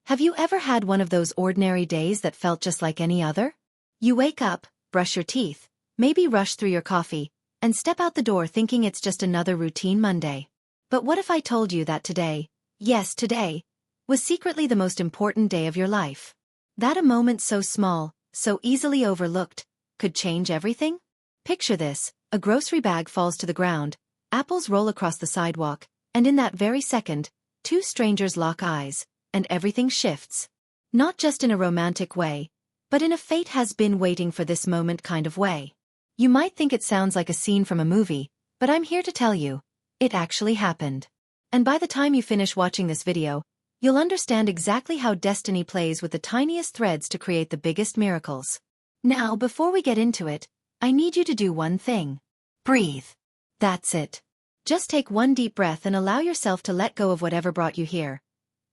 Have you ever had one of those ordinary days that felt just like any other? You wake up, brush your teeth, maybe rush through your coffee, and step out the door thinking it's just another routine Monday. But what if I told you that today, yes today, was secretly the most important day of your life? That a moment so small, so easily overlooked, could change everything? Picture this, a grocery bag falls to the ground, apples roll across the sidewalk, and in that very second, two strangers lock eyes, and everything shifts. Not just in a romantic way, but in a fate has been waiting for this moment kind of way. You might think it sounds like a scene from a movie, but I'm here to tell you, it actually happened. And by the time you finish watching this video, you'll understand exactly how destiny plays with the tiniest threads to create the biggest miracles. Now, before we get into it, I need you to do one thing. Breathe. That's it. Just take one deep breath and allow yourself to let go of whatever brought you here.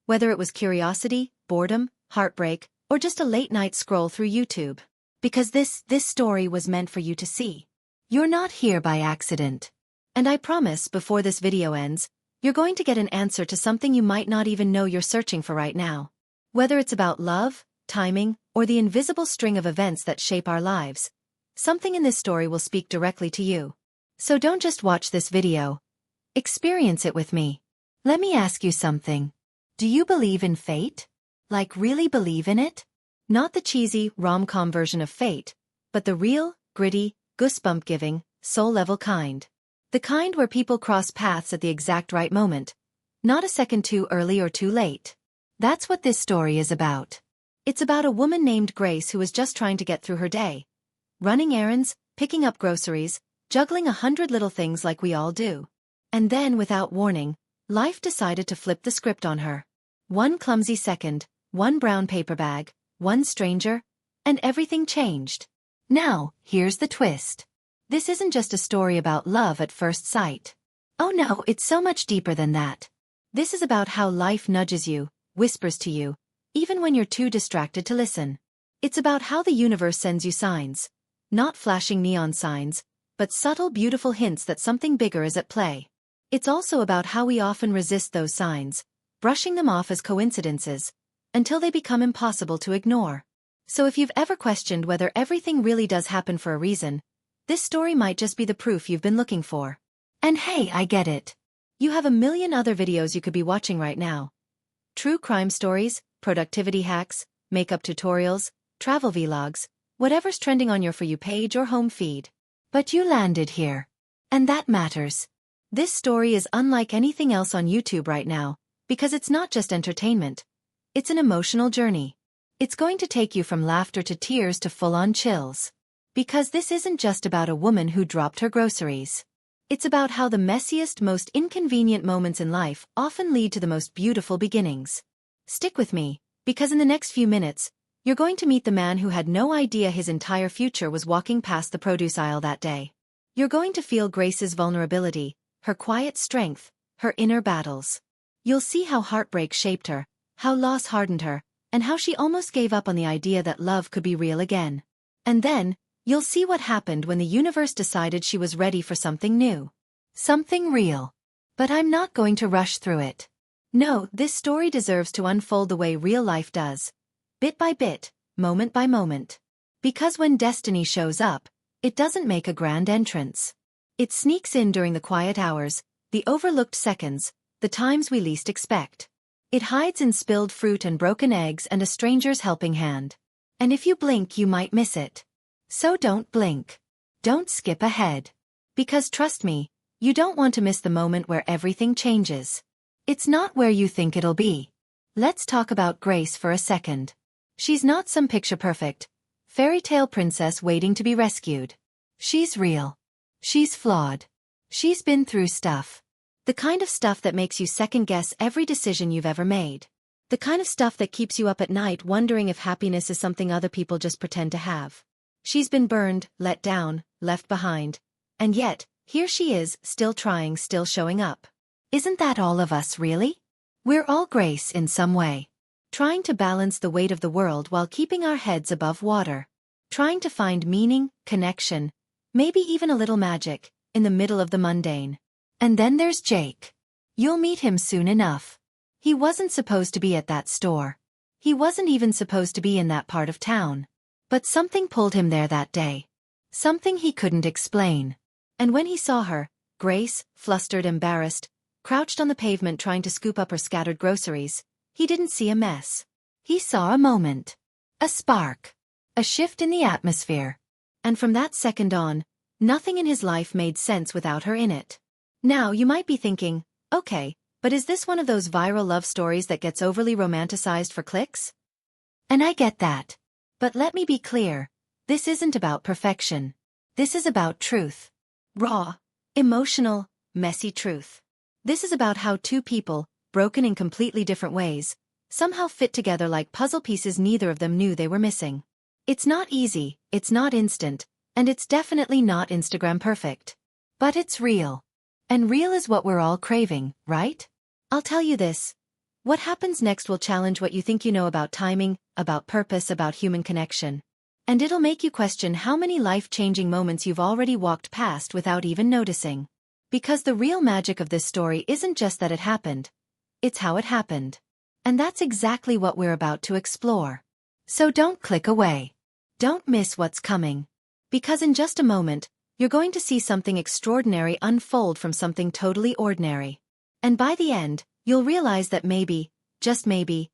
Whether it was curiosity, boredom, heartbreak, or just a late-night scroll through YouTube. Because this story was meant for you to see. You're not here by accident. And I promise, before this video ends, you're going to get an answer to something you might not even know you're searching for right now. Whether it's about love, timing, or the invisible string of events that shape our lives, something in this story will speak directly to you. So don't just watch this video. Experience it with me. Let me ask you something. Do you believe in fate? Like really believe in it? Not the cheesy, rom-com version of fate, but the real, gritty, goosebump-giving, soul-level kind. The kind where people cross paths at the exact right moment, not a second too early or too late. That's what this story is about. It's about a woman named Grace who was just trying to get through her day. Running errands, picking up groceries, juggling 100 little things like we all do. And then, without warning, life decided to flip the script on her. One clumsy second, one brown paper bag, one stranger, and everything changed. Now, here's the twist. This isn't just a story about love at first sight. Oh no, it's so much deeper than that. This is about how life nudges you, whispers to you, even when you're too distracted to listen. It's about how the universe sends you signs. Not flashing neon signs, but subtle, beautiful hints that something bigger is at play. It's also about how we often resist those signs, brushing them off as coincidences, until they become impossible to ignore. So if you've ever questioned whether everything really does happen for a reason, this story might just be the proof you've been looking for. And hey, I get it. You have a million other videos you could be watching right now. True crime stories, productivity hacks, makeup tutorials, travel vlogs, whatever's trending on your For You page or home feed. But you landed here. And that matters. This story is unlike anything else on YouTube right now, because it's not just entertainment. It's an emotional journey. It's going to take you from laughter to tears to full-on chills. Because this isn't just about a woman who dropped her groceries. It's about how the messiest, most inconvenient moments in life often lead to the most beautiful beginnings. Stick with me, because in the next few minutes, you're going to meet the man who had no idea his entire future was walking past the produce aisle that day. You're going to feel Grace's vulnerability, her quiet strength, her inner battles. You'll see how heartbreak shaped her, how loss hardened her, and how she almost gave up on the idea that love could be real again. And then, you'll see what happened when the universe decided she was ready for something new. Something real. But I'm not going to rush through it. No, this story deserves to unfold the way real life does. Bit by bit, moment by moment. Because when destiny shows up, it doesn't make a grand entrance. It sneaks in during the quiet hours, the overlooked seconds, the times we least expect. It hides in spilled fruit and broken eggs and a stranger's helping hand. And if you blink, you might miss it. So don't blink. Don't skip ahead. Because trust me, you don't want to miss the moment where everything changes. It's not where you think it'll be. Let's talk about Grace for a second. She's not some picture-perfect, fairy tale princess waiting to be rescued. She's real. She's flawed. She's been through stuff. The kind of stuff that makes you second-guess every decision you've ever made. The kind of stuff that keeps you up at night wondering if happiness is something other people just pretend to have. She's been burned, let down, left behind. And yet, here she is, still trying, still showing up. Isn't that all of us, really? We're all Grace in some way. Trying to balance the weight of the world while keeping our heads above water. Trying to find meaning, connection, maybe even a little magic, in the middle of the mundane. And then there's Jake. You'll meet him soon enough. He wasn't supposed to be at that store. He wasn't even supposed to be in that part of town. But something pulled him there that day. Something he couldn't explain. And when he saw her, Grace, flustered, embarrassed, crouched on the pavement trying to scoop up her scattered groceries, he didn't see a mess. He saw a moment. A spark. A shift in the atmosphere. And from that second on, nothing in his life made sense without her in it. Now you might be thinking, okay, but is this one of those viral love stories that gets overly romanticized for clicks? And I get that. But let me be clear, this isn't about perfection. This is about truth. Raw, emotional, messy truth. This is about how two people, broken in completely different ways, somehow fit together like puzzle pieces neither of them knew they were missing. It's not easy, it's not instant, and it's definitely not Instagram perfect. But it's real. And real is what we're all craving, right? I'll tell you this. What happens next will challenge what you think you know about timing, about purpose, about human connection. And it'll make you question how many life-changing moments you've already walked past without even noticing. Because the real magic of this story isn't just that it happened. It's how it happened. And that's exactly what we're about to explore. So don't click away. Don't miss what's coming. Because in just a moment, you're going to see something extraordinary unfold from something totally ordinary. And by the end, you'll realize that maybe, just maybe,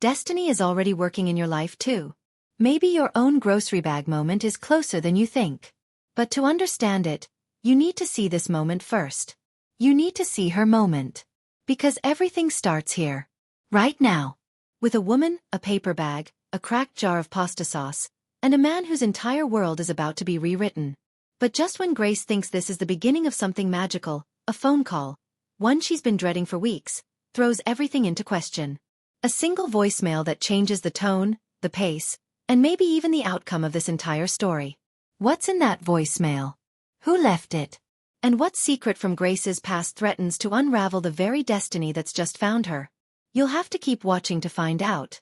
destiny is already working in your life too. Maybe your own grocery bag moment is closer than you think. But to understand it, you need to see this moment first. You need to see her moment. Because everything starts here. Right now. With a woman, a paper bag, a cracked jar of pasta sauce, and a man whose entire world is about to be rewritten. But just when Grace thinks this is the beginning of something magical, a phone call, one she's been dreading for weeks, throws everything into question. A single voicemail that changes the tone, the pace, and maybe even the outcome of this entire story. What's in that voicemail? Who left it? And what secret from Grace's past threatens to unravel the very destiny that's just found her? You'll have to keep watching to find out.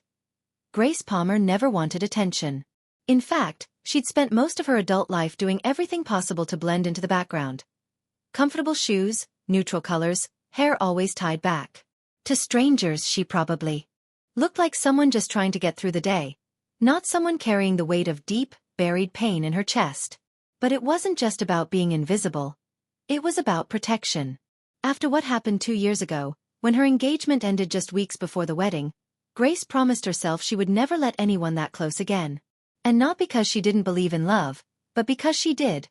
Grace Palmer never wanted attention. In fact, she'd spent most of her adult life doing everything possible to blend into the background. Comfortable shoes, neutral colors, hair always tied back. To strangers she probably looked like someone just trying to get through the day, not someone carrying the weight of deep, buried pain in her chest. But it wasn't just about being invisible. It was about protection. After what happened 2 years ago, when her engagement ended just weeks before the wedding, Grace promised herself she would never let anyone that close again. And not because she didn't believe in love, but because she did.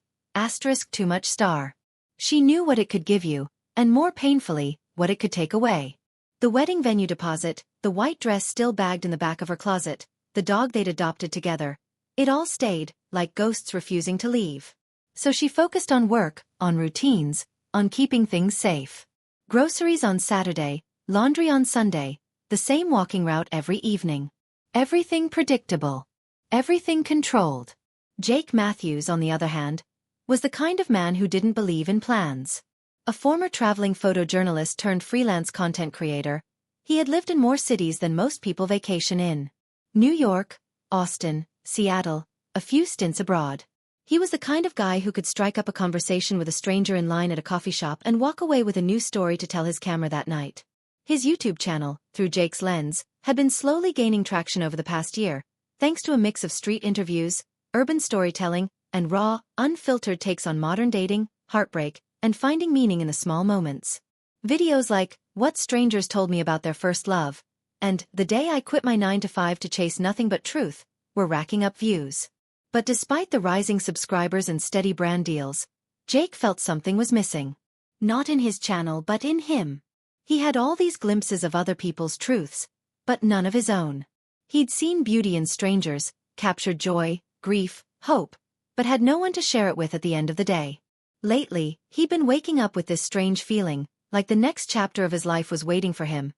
Too much star. She knew what it could give you, and more painfully, what it could take away. The wedding venue deposit, the white dress still bagged in the back of her closet, the dog they'd adopted together. It all stayed, like ghosts refusing to leave. So she focused on work, on routines, on keeping things safe. Groceries on Saturday, laundry on Sunday, the same walking route every evening. Everything predictable. Everything controlled. Jake Matthews, on the other hand, was the kind of man who didn't believe in plans. A former traveling photojournalist turned freelance content creator, he had lived in more cities than most people vacation in. New York, Austin, Seattle, a few stints abroad. He was the kind of guy who could strike up a conversation with a stranger in line at a coffee shop and walk away with a new story to tell his camera that night. His YouTube channel, through Jake's lens, had been slowly gaining traction over the past year, thanks to a mix of street interviews, urban storytelling, and raw, unfiltered takes on modern dating, heartbreak, and finding meaning in the small moments. Videos like, What Strangers Told Me About Their First Love, and The Day I Quit My 9-to-5 to Chase Nothing But Truth, were racking up views. But despite the rising subscribers and steady brand deals, Jake felt something was missing. Not in his channel but in him. He had all these glimpses of other people's truths, but none of his own. He'd seen beauty in strangers, captured joy, grief, hope, but had no one to share it with at the end of the day. Lately, he'd been waking up with this strange feeling, like the next chapter of his life was waiting for him.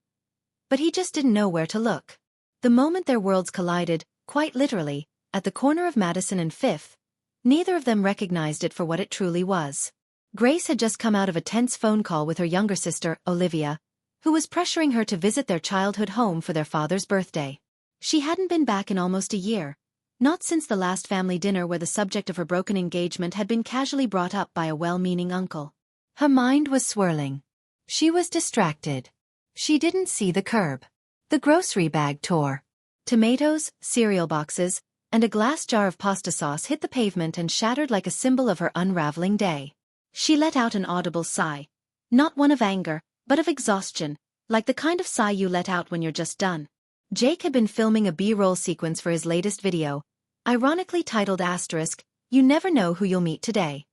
But he just didn't know where to look. The moment their worlds collided, quite literally, at the corner of Madison and Fifth, neither of them recognized it for what it truly was. Grace had just come out of a tense phone call with her younger sister, Olivia, who was pressuring her to visit their childhood home for their father's birthday. She hadn't been back in almost a year, not since the last family dinner where the subject of her broken engagement had been casually brought up by a well-meaning uncle. Her mind was swirling. She was distracted. She didn't see the curb. The grocery bag tore. Tomatoes, cereal boxes, and a glass jar of pasta sauce hit the pavement and shattered like a symbol of her unraveling day. She let out an audible sigh. Not one of anger, but of exhaustion, like the kind of sigh you let out when you're just done. Jake had been filming a B-roll sequence for his latest video, ironically titled Asterisk, "You Never Know Who You'll Meet Today."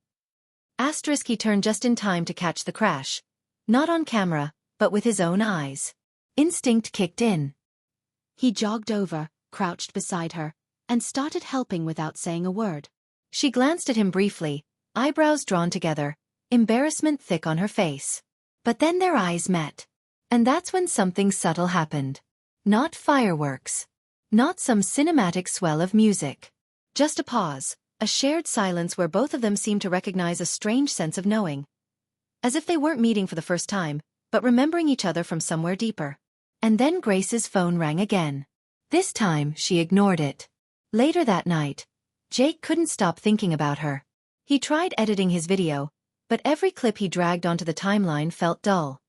Asterisk he turned just in time to catch the crash. Not on camera, but with his own eyes. Instinct kicked in. He jogged over, crouched beside her, and started helping without saying a word. She glanced at him briefly, eyebrows drawn together, embarrassment thick on her face. But then their eyes met. And that's when something subtle happened. Not fireworks. Not some cinematic swell of music. Just a pause, a shared silence where both of them seemed to recognize a strange sense of knowing. As if they weren't meeting for the first time, but remembering each other from somewhere deeper. And then Grace's phone rang again. This time, she ignored it. Later that night, Jake couldn't stop thinking about her. He tried editing his video, but every clip he dragged onto the timeline felt dull.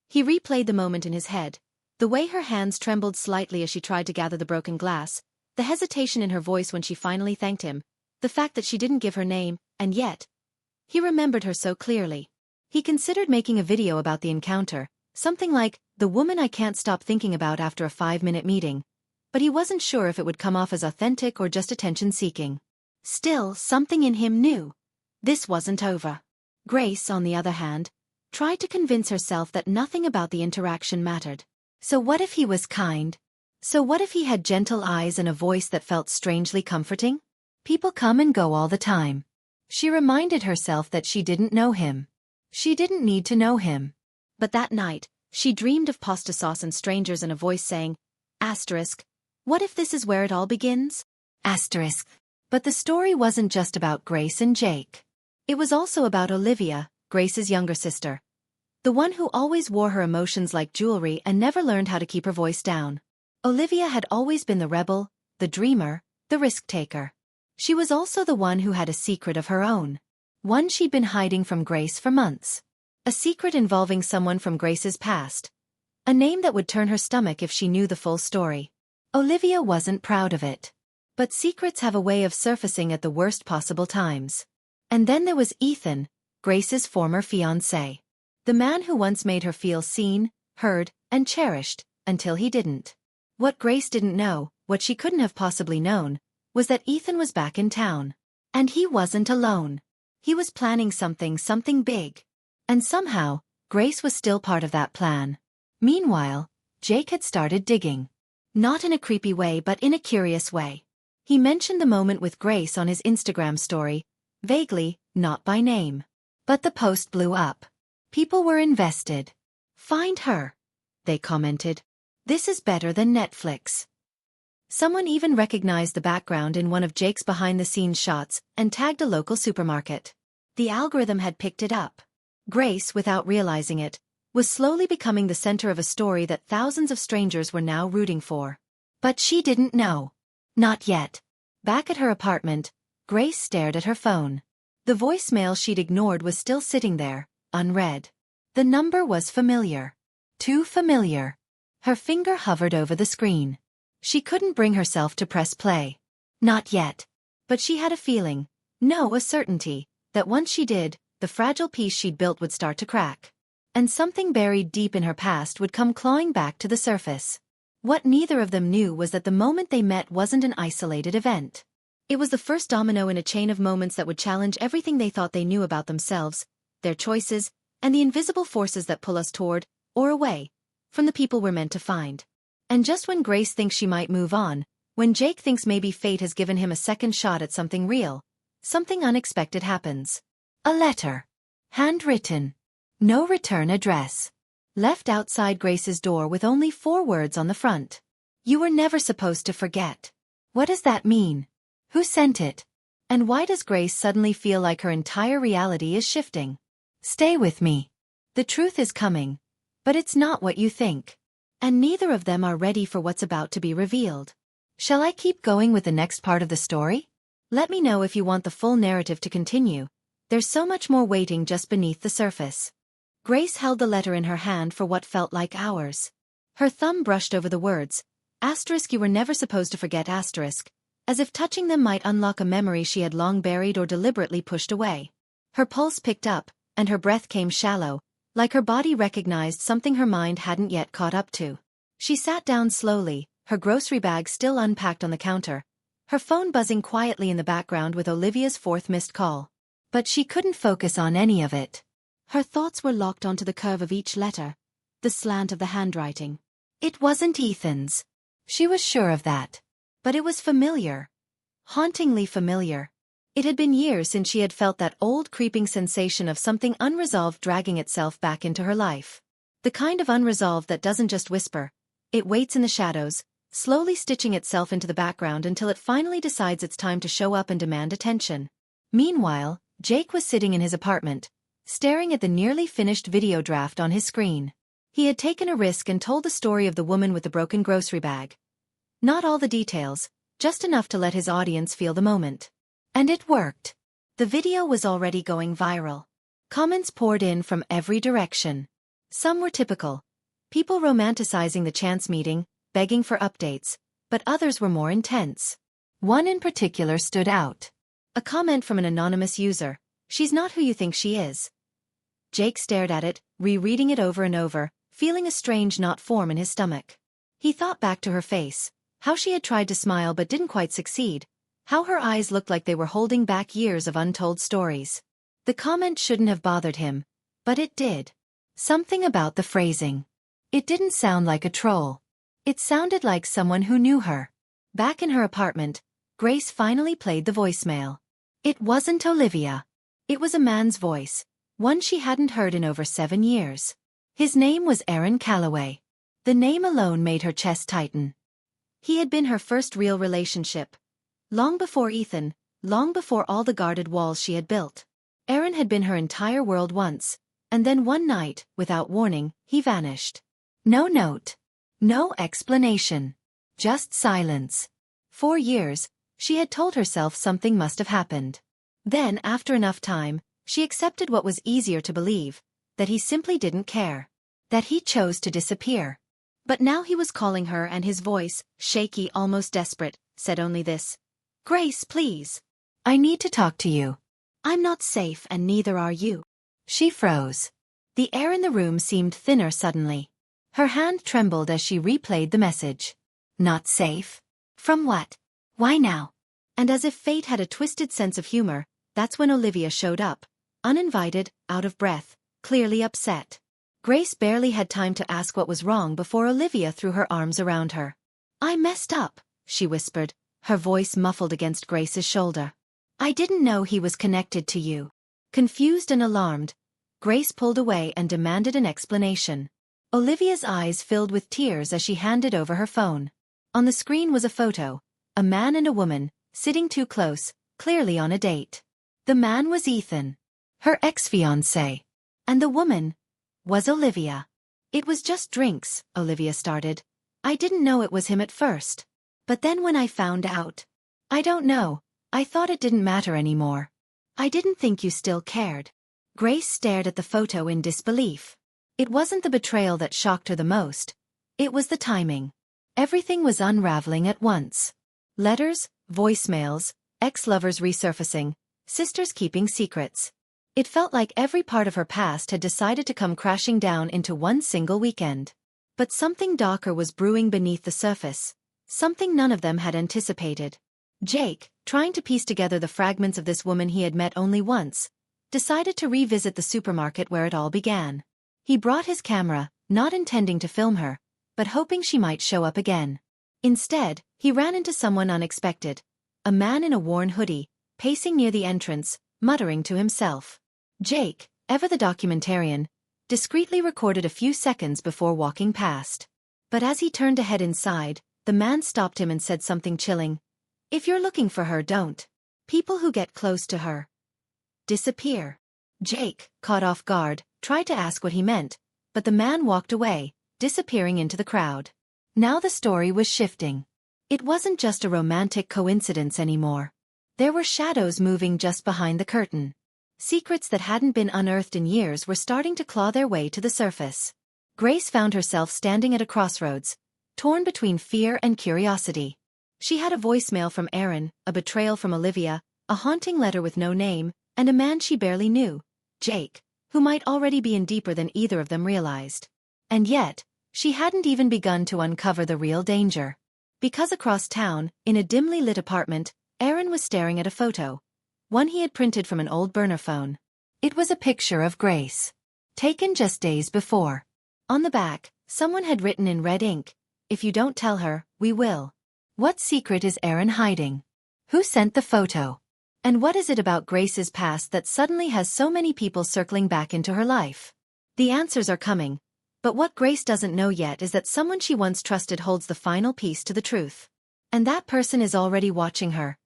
He replayed the moment in his head, the way her hands trembled slightly as she tried to gather the broken glass, the hesitation in her voice when she finally thanked him, the fact that she didn't give her name, and yet, he remembered her so clearly. He considered making a video about the encounter, something like, "The woman I can't stop thinking about after a 5-minute meeting," but he wasn't sure if it would come off as authentic or just attention-seeking. Still, something in him knew. This wasn't over. Grace, on the other hand, tried to convince herself that nothing about the interaction mattered. So what if he was kind? So what if he had gentle eyes and a voice that felt strangely comforting? People come and go all the time. She reminded herself that she didn't know him. She didn't need to know him. But that night, she dreamed of pasta sauce and strangers and a voice saying, "Asterisk, what if this is where it all begins?" Asterisk. But the story wasn't just about Grace and Jake. It was also about Olivia, Grace's younger sister. The one who always wore her emotions like jewelry and never learned how to keep her voice down. Olivia had always been the rebel, the dreamer, the risk-taker. She was also the one who had a secret of her own. One she'd been hiding from Grace for months. A secret involving someone from Grace's past. A name that would turn her stomach if she knew the full story. Olivia wasn't proud of it. But secrets have a way of surfacing at the worst possible times. And then there was Ethan, Grace's former fiancé. The man who once made her feel seen, heard, and cherished, until he didn't. What Grace didn't know, what she couldn't have possibly known, was that Ethan was back in town. And he wasn't alone. He was planning something big. And somehow, Grace was still part of that plan. Meanwhile, Jake had started digging. Not in a creepy way but in a curious way. He mentioned the moment with Grace on his Instagram story, vaguely, not by name. But the post blew up. People were invested. "Find her," they commented. "This is better than Netflix." Someone even recognized the background in one of Jake's behind-the-scenes shots and tagged a local supermarket. The algorithm had picked it up. Grace, without realizing it, was slowly becoming the center of a story that thousands of strangers were now rooting for. But she didn't know. Not yet. Back at her apartment, Grace stared at her phone. The voicemail she'd ignored was still sitting there, unread. The number was familiar. Too familiar. Her finger hovered over the screen. She couldn't bring herself to press play. Not yet. But she had a feeling, no, a certainty, that once she did, the fragile piece she'd built would start to crack. And something buried deep in her past would come clawing back to the surface. What neither of them knew was that the moment they met wasn't an isolated event. It was the first domino in a chain of moments that would challenge everything they thought they knew about themselves, their choices, and the invisible forces that pull us toward, or away, from the people we're meant to find. And just when Grace thinks she might move on, when Jake thinks maybe fate has given him a second shot at something real, something unexpected happens. A letter. Handwritten. No return address. Left outside Grace's door with only 4 words on the front. "You were never supposed to forget." What does that mean? Who sent it? And why does Grace suddenly feel like her entire reality is shifting? Stay with me. The truth is coming. But it's not what you think. And neither of them are ready for what's about to be revealed. Shall I keep going with the next part of the story? Let me know if you want the full narrative to continue. There's so much more waiting just beneath the surface. Grace held the letter in her hand for what felt like hours. Her thumb brushed over the words, Asterisk you were never supposed to forget asterisk, as if touching them might unlock a memory she had long buried or deliberately pushed away. Her pulse picked up, and her breath came shallow, like her body recognized something her mind hadn't yet caught up to. She sat down slowly, her grocery bag still unpacked on the counter, her phone buzzing quietly in the background with Olivia's fourth missed call. But she couldn't focus on any of it. Her thoughts were locked onto the curve of each letter, the slant of the handwriting. It wasn't Ethan's. She was sure of that. But it was familiar. Hauntingly familiar. It had been years since she had felt that old creeping sensation of something unresolved dragging itself back into her life. The kind of unresolved that doesn't just whisper. It waits in the shadows, slowly stitching itself into the background until it finally decides it's time to show up and demand attention. Meanwhile, Jake was sitting in his apartment, staring at the nearly finished video draft on his screen. He had taken a risk and told the story of the woman with the broken grocery bag. Not all the details, just enough to let his audience feel the moment. And it worked. The video was already going viral. Comments poured in from every direction. Some were typical. People romanticizing the chance meeting, begging for updates, but others were more intense. One in particular stood out. A comment from an anonymous user, "She's not who you think she is." Jake stared at it, rereading it over and over, feeling a strange knot form in his stomach. He thought back to her face, how she had tried to smile but didn't quite succeed, how her eyes looked like they were holding back years of untold stories. The comment shouldn't have bothered him, but it did. Something about the phrasing. It didn't sound like a troll. It sounded like someone who knew her. Back in her apartment, Grace finally played the voicemail. It wasn't Olivia. It was a man's voice, one she hadn't heard in over 7 years. His name was Aaron Calloway. The name alone made her chest tighten. He had been her first real relationship. Long before Ethan, long before all the guarded walls she had built. Aaron had been her entire world once, and then one night, without warning, he vanished. No note. No explanation. Just silence. For years, she had told herself something must have happened. Then, after enough time, she accepted what was easier to believe, that he simply didn't care. That he chose to disappear. But now he was calling her and his voice, shaky, almost desperate, said only this. "Grace, please. I need to talk to you. I'm not safe and neither are you." She froze. The air in the room seemed thinner suddenly. Her hand trembled as she replayed the message. Not safe? From what? Why now? And as if fate had a twisted sense of humor, that's when Olivia showed up, uninvited, out of breath, clearly upset. Grace barely had time to ask what was wrong before Olivia threw her arms around her. "I messed up," she whispered, her voice muffled against Grace's shoulder. "I didn't know he was connected to you." Confused and alarmed, Grace pulled away and demanded an explanation. Olivia's eyes filled with tears as she handed over her phone. On the screen was a photo, a man and a woman, sitting too close, clearly on a date. The man was Ethan, her ex-fiancé, and the woman was Olivia. "It was just drinks," Olivia started. "I didn't know it was him at first. But then when I found out, I don't know, I thought it didn't matter anymore. I didn't think you still cared." Grace stared at the photo in disbelief. It wasn't the betrayal that shocked her the most. It was the timing. Everything was unraveling at once. Letters, voicemails, ex-lovers resurfacing, sisters keeping secrets. It felt like every part of her past had decided to come crashing down into one single weekend. But something darker was brewing beneath the surface. Something none of them had anticipated. Jake, trying to piece together the fragments of this woman he had met only once, decided to revisit the supermarket where it all began. He brought his camera, not intending to film her, but hoping she might show up again. Instead, he ran into someone unexpected, a man in a worn hoodie, pacing near the entrance, muttering to himself. Jake, ever the documentarian, discreetly recorded a few seconds before walking past. But as he turned to head inside, the man stopped him and said something chilling. "If you're looking for her, don't. People who get close to her disappear." Jake, caught off guard, tried to ask what he meant, but the man walked away, disappearing into the crowd. Now the story was shifting. It wasn't just a romantic coincidence anymore. There were shadows moving just behind the curtain. Secrets that hadn't been unearthed in years were starting to claw their way to the surface. Grace found herself standing at a crossroads, torn between fear and curiosity. She had a voicemail from Aaron, a betrayal from Olivia, a haunting letter with no name, and a man she barely knew, Jake, who might already be in deeper than either of them realized. And yet, she hadn't even begun to uncover the real danger. Because across town, in a dimly lit apartment, Aaron was staring at a photo, one he had printed from an old burner phone. It was a picture of Grace, taken just days before. On the back, someone had written in red ink, "If you don't tell her, we will." What secret is Aaron hiding? Who sent the photo? And what is it about Grace's past that suddenly has so many people circling back into her life? The answers are coming, but what Grace doesn't know yet is that someone she once trusted holds the final piece to the truth. And that person is already watching her.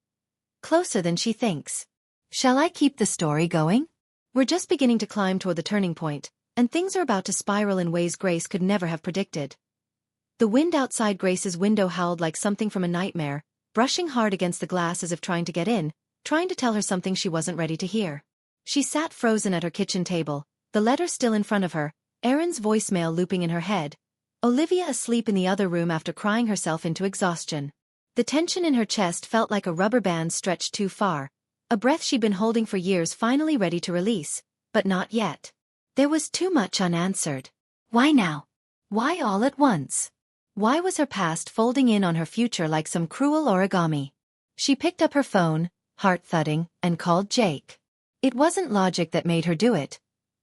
Closer than she thinks. Shall I keep the story going? We're just beginning to climb toward the turning point, and things are about to spiral in ways Grace could never have predicted. The wind outside Grace's window howled like something from a nightmare, brushing hard against the glass as if trying to get in, trying to tell her something she wasn't ready to hear. She sat frozen at her kitchen table, the letter still in front of her, Aaron's voicemail looping in her head, Olivia asleep in the other room after crying herself into exhaustion. The tension in her chest felt like a rubber band stretched too far, a breath she'd been holding for years finally ready to release, but not yet. There was too much unanswered. Why now? Why all at once? Why was her past folding in on her future like some cruel origami? She picked up her phone, heart thudding, and called Jake. It wasn't logic that made her do it.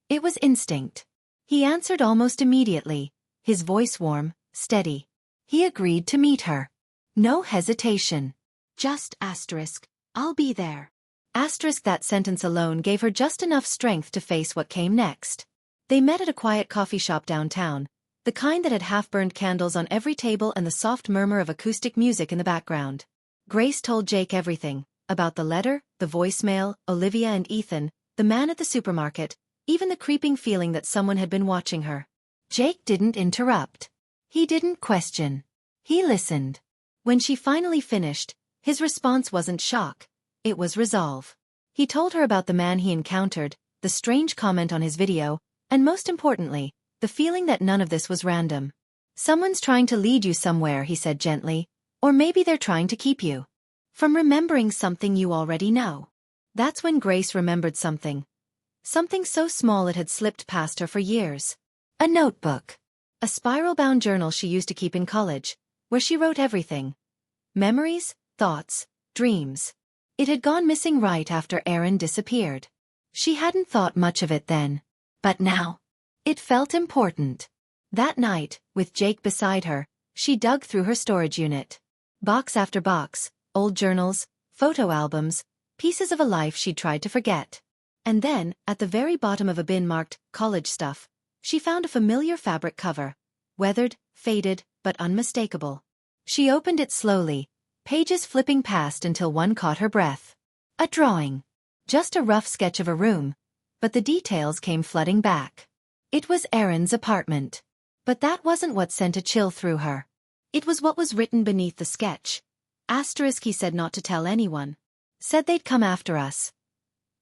It was instinct. He answered almost immediately, his voice warm, steady. He agreed to meet her. No hesitation. Just asterisk, I'll be there. Asterisk, that sentence alone gave her just enough strength to face what came next. They met at a quiet coffee shop downtown, the kind that had half-burned candles on every table and the soft murmur of acoustic music in the background. Grace told Jake everything, about the letter, the voicemail, Olivia and Ethan, the man at the supermarket, even the creeping feeling that someone had been watching her. Jake didn't interrupt. He didn't question. He listened. When she finally finished, his response wasn't shock. It was resolve. He told her about the man he encountered, the strange comment on his video, and most importantly, the feeling that none of this was random. Someone's trying to lead you somewhere, he said gently, or maybe they're trying to keep you from remembering something you already know. That's when Grace remembered something. Something so small it had slipped past her for years. A notebook. A spiral-bound journal she used to keep in college, where she wrote everything. Memories, thoughts, dreams. It had gone missing right after Aaron disappeared. She hadn't thought much of it then. But now, it felt important. That night, with Jake beside her, she dug through her storage unit. Box after box, old journals, photo albums, pieces of a life she'd tried to forget. And then, at the very bottom of a bin marked college stuff, she found a familiar fabric cover. Weathered, faded, but unmistakable. She opened it slowly, pages flipping past until one caught her breath. A drawing. Just a rough sketch of a room, but the details came flooding back. It was Aaron's apartment. But that wasn't what sent a chill through her. It was what was written beneath the sketch. Asterisk, he said not to tell anyone. Said they'd come after us.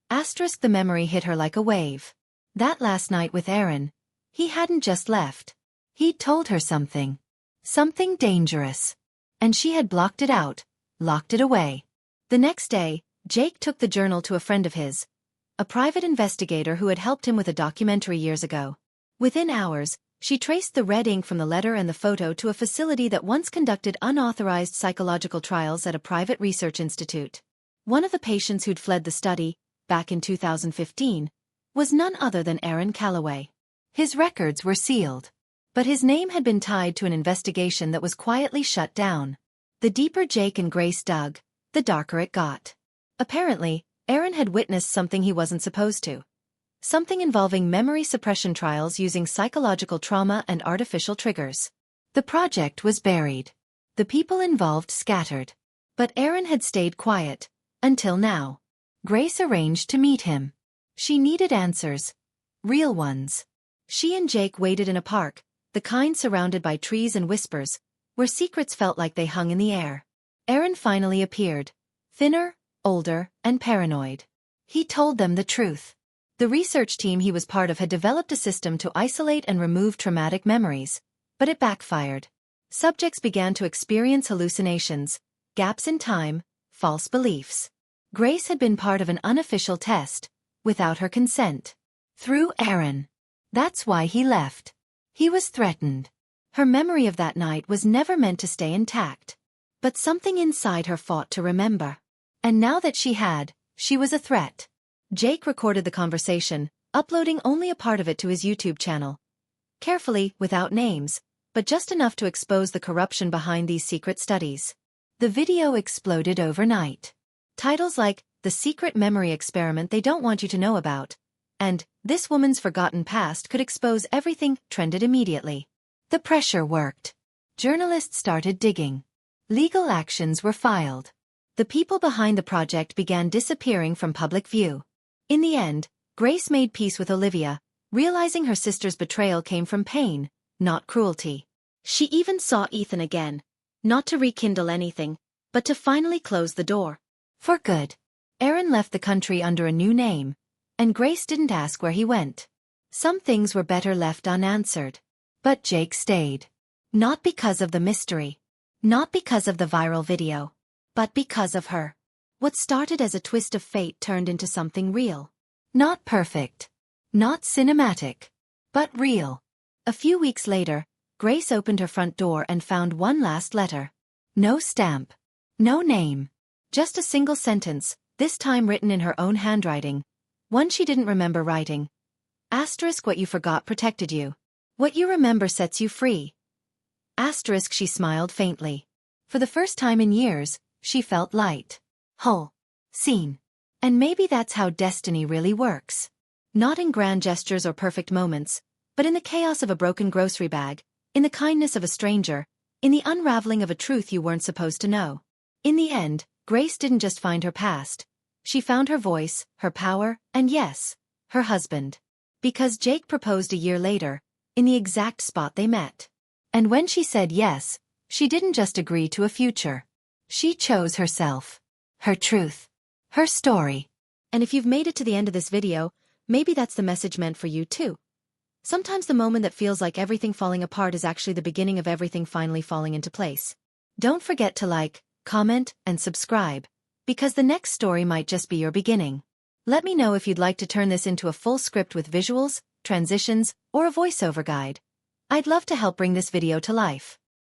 Asterisk, the memory hit her like a wave. That last night with Aaron, he hadn't just left. He'd told her something. Something dangerous. And she had blocked it out, locked it away. The next day, Jake took the journal to a friend of his, a private investigator who had helped him with a documentary years ago. Within hours, she traced the red ink from the letter and the photo to a facility that once conducted unauthorized psychological trials at a private research institute. One of the patients who'd fled the study, back in 2015, was none other than Aaron Calloway. His records were sealed. But his name had been tied to an investigation that was quietly shut down. The deeper Jake and Grace dug, the darker it got. Apparently, Aaron had witnessed something he wasn't supposed to. Something involving memory suppression trials using psychological trauma and artificial triggers. The project was buried. The people involved scattered. But Aaron had stayed quiet, until now. Grace arranged to meet him. She needed answers. Real ones. She and Jake waited in a park, the kind surrounded by trees and whispers, where secrets felt like they hung in the air. Aaron finally appeared. Thinner, older, and paranoid. He told them the truth. The research team he was part of had developed a system to isolate and remove traumatic memories, but it backfired. Subjects began to experience hallucinations, gaps in time, false beliefs. Grace had been part of an unofficial test, without her consent. Through Aaron. That's why he left. He was threatened. Her memory of that night was never meant to stay intact. But something inside her fought to remember. And now that she was a threat. Jake recorded the conversation, uploading only a part of it to his YouTube channel. Carefully, without names, but just enough to expose the corruption behind these secret studies. The video exploded overnight. Titles like, "The Secret Memory Experiment They Don't Want You to Know About," and "This Woman's Forgotten Past Could Expose Everything" trended immediately. The pressure worked. Journalists started digging. Legal actions were filed. The people behind the project began disappearing from public view. In the end, Grace made peace with Olivia, realizing her sister's betrayal came from pain, not cruelty. She even saw Ethan again, not to rekindle anything, but to finally close the door. For good. Aaron left the country under a new name, and Grace didn't ask where he went. Some things were better left unanswered. But Jake stayed. Not because of the mystery. Not because of the viral video. But because of her. What started as a twist of fate turned into something real. Not perfect. Not cinematic. But real. A few weeks later, Grace opened her front door and found one last letter. No stamp. No name. Just a single sentence, this time written in her own handwriting. One she didn't remember writing. Asterisk, what you forgot protected you. What you remember sets you free. Asterisk, she smiled faintly. For the first time in years, she felt light. Whole. Seen. And maybe that's how destiny really works. Not in grand gestures or perfect moments, but in the chaos of a broken grocery bag, in the kindness of a stranger, in the unraveling of a truth you weren't supposed to know. In the end, Grace didn't just find her past. She found her voice, her power, and yes, her husband. Because Jake proposed a year later, in the exact spot they met. And when she said yes, she didn't just agree to a future. She chose herself. Her truth. Her story. And if you've made it to the end of this video, maybe that's the message meant for you too. Sometimes the moment that feels like everything falling apart is actually the beginning of everything finally falling into place. Don't forget to like, comment, and subscribe, because the next story might just be your beginning. Let me know if you'd like to turn this into a full script with visuals, transitions, or a voiceover guide. I'd love to help bring this video to life.